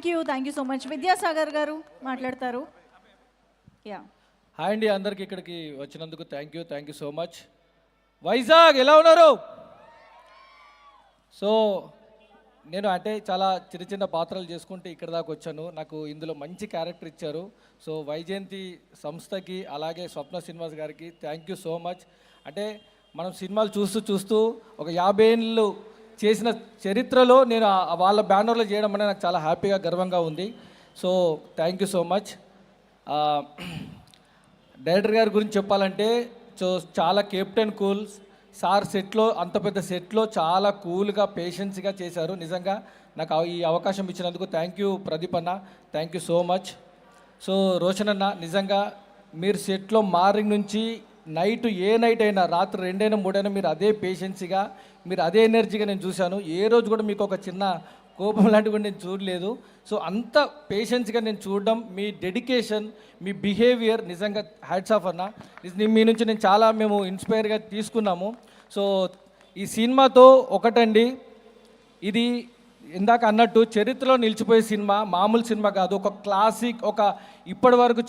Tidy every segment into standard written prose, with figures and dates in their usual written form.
Thank you so much. Vidyasagar గారు మాట్లాడతారు. Yeah, hi అండి, అందరికి ఇక్కడికి వచ్చినందుకు thank you so much. Vizag ఎలా ఉన్నారు? సో నేను అంటే చాలా చిన్న చిన్న పాత్రలు చేసుకుంటే ఇక్కడ దాకా వచ్చాను. నాకు ఇందులో మంచి క్యారెక్టర్ ఇచ్చారు. సో వైజయంతి సంస్థకి అలాగే స్వప్న శ్రీనివాస్ గారికి థ్యాంక్ యూ సో మచ్. అంటే మనం సినిమాలు చూస్తూ చూస్తూ ఒక 50 ఏళ్ళు చేసిన చరిత్రలో నేను వాళ్ళ బ్యానర్లో చేయడం అనేది నాకు చాలా హ్యాపీగా గర్వంగా ఉంది. So thank you so much. Director గారి గురించి చెప్పాలంటే సో చాలా కెప్టెన్ కూల్ సార్. సెట్లో అంత పెద్ద సెట్లో చాలా కూల్గా పేషెన్స్గా చేశారు. నిజంగా నాకు ఈ అవకాశం ఇచ్చినందుకు థ్యాంక్ యూ ప్రదీప్ అన్న, thank you so much. So Roshan అన్న, నిజంగా మీరు సెట్లో మార్నింగ్ నుంచి నైట్ ఏ నైట్ అయినా రాత్రి 2 అయినా 3 అయినా మీరు అదే పేషెన్సీగా మీరు అదే ఎనర్జీగా నేను చూశాను. ఏ రోజు కూడా మీకు ఒక చిన్న కోపం లాంటివి కూడా నేను చూడలేదు. సో అంత పేషెన్స్గా నేను చూడడం, మీ డెడికేషన్, మీ బిహేవియర్ నిజంగా హ్యాట్స్ ఆఫ్ అన్న. మీ నుంచి నేను చాలా మేము ఇన్స్పైర్గా తీసుకున్నాము. సో ఈ సినిమాతో ఒకటండి, ఇది ఇందాక అన్నట్టు చరిత్రలో నిలిచిపోయే సినిమా, మామూలు సినిమా కాదు. ఒక క్లాసిక్, ఒక ఇప్పటి వరకు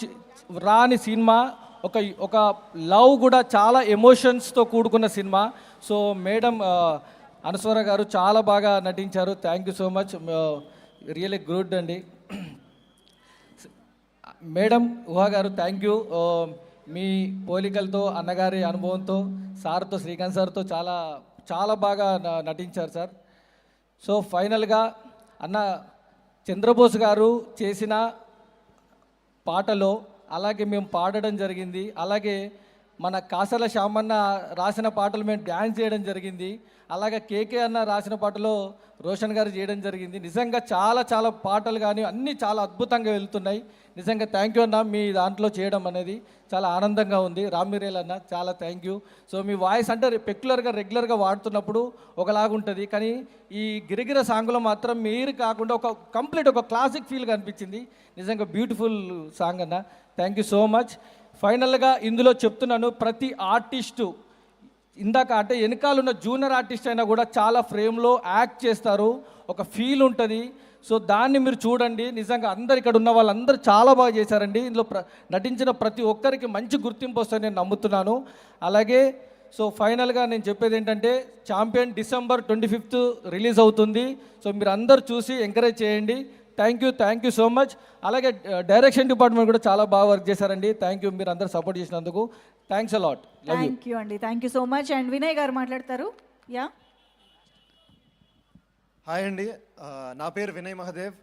రాని సినిమా, ఒక లవ్ కూడా చాలా ఎమోషన్స్తో కూడుకున్న సినిమా. సో మేడం అనస్వర గారు చాలా బాగా నటించారు. Thank you so much, really good అండి. మేడం ఊహా గారు థ్యాంక్ యూ. మీ పోలికలతో, అన్నగారి అనుభవంతో, సార్తో, శ్రీకాంత్ సార్తో చాలా చాలా బాగా నటించారు సార్. సో ఫైనల్గా అన్న చంద్రబోస్ గారు చేసిన పాటలో అలాగే మేము పాడడం జరిగింది. అలాగే మన కాసల శ్యామన్న రాసిన పాటలు మేము డ్యాన్స్ చేయడం జరిగింది. అలాగే కేకే అన్న రాసిన పాటలో రోషన్ గారు చేయడం జరిగింది. నిజంగా చాలా చాలా పాటలు కానీ అన్నీ చాలా అద్భుతంగా వెళ్తున్నాయి. నిజంగా థ్యాంక్ యూ అన్న, మీ దాంట్లో చేయడం అనేది చాలా ఆనందంగా ఉంది. రామ్మీరేల్ అన్న చాలా thank you. So me voice అంటే రెగ్యులర్గా వాడుతున్నప్పుడు ఒకలాగుంటుంది, కానీ ఈ గిరిగిర సాంగ్లో మాత్రం మీరు కాకుండా ఒక కంప్లీట్ ఒక క్లాసిక్ ఫీల్ కనిపించింది. నిజంగా బ్యూటిఫుల్ సాంగ్ అన్న, థ్యాంక్ యూ సో మచ్. ఫైనల్గా ఇందులో చెప్తున్నాను, ప్రతి ఆర్టిస్టు ఇందాక అంటే వెనకాలన్న జూనియర్ ఆర్టిస్ట్ అయినా కూడా చాలా ఫ్రేమ్లో యాక్ట్ చేస్తారు, ఒక ఫీల్ ఉంటుంది. సో దాన్ని మీరు చూడండి. నిజంగా అందరు ఇక్కడ ఉన్న వాళ్ళందరూ చాలా బాగా చేశారండి. ఇందులో నటించిన ప్రతి ఒక్కరికి మంచి గుర్తింపు వస్తుందని నేను నమ్ముతున్నాను. అలాగే సో ఫైనల్గా నేను చెప్పేది ఏంటంటే, ఛాంపియన్ December 25th రిలీజ్ అవుతుంది. సో మీరు అందరు చూసి ఎంకరేజ్ చేయండి. Thank you so much. అలాగే డైరెక్షన్ డిపార్ట్మెంట్ కూడా చాలా బాగా వర్క్ చేశారండి. థ్యాంక్ యూ, మీరు అందరూ సపోర్ట్ చేసినందుకు. Thanks a lot. థ్యాంక్ యూ అండి, thank you so much. And Vinay గారు మాట్లాడతారు. యా, హాయ్ అండి, నా పేరు వినయ్ మహదేవ్.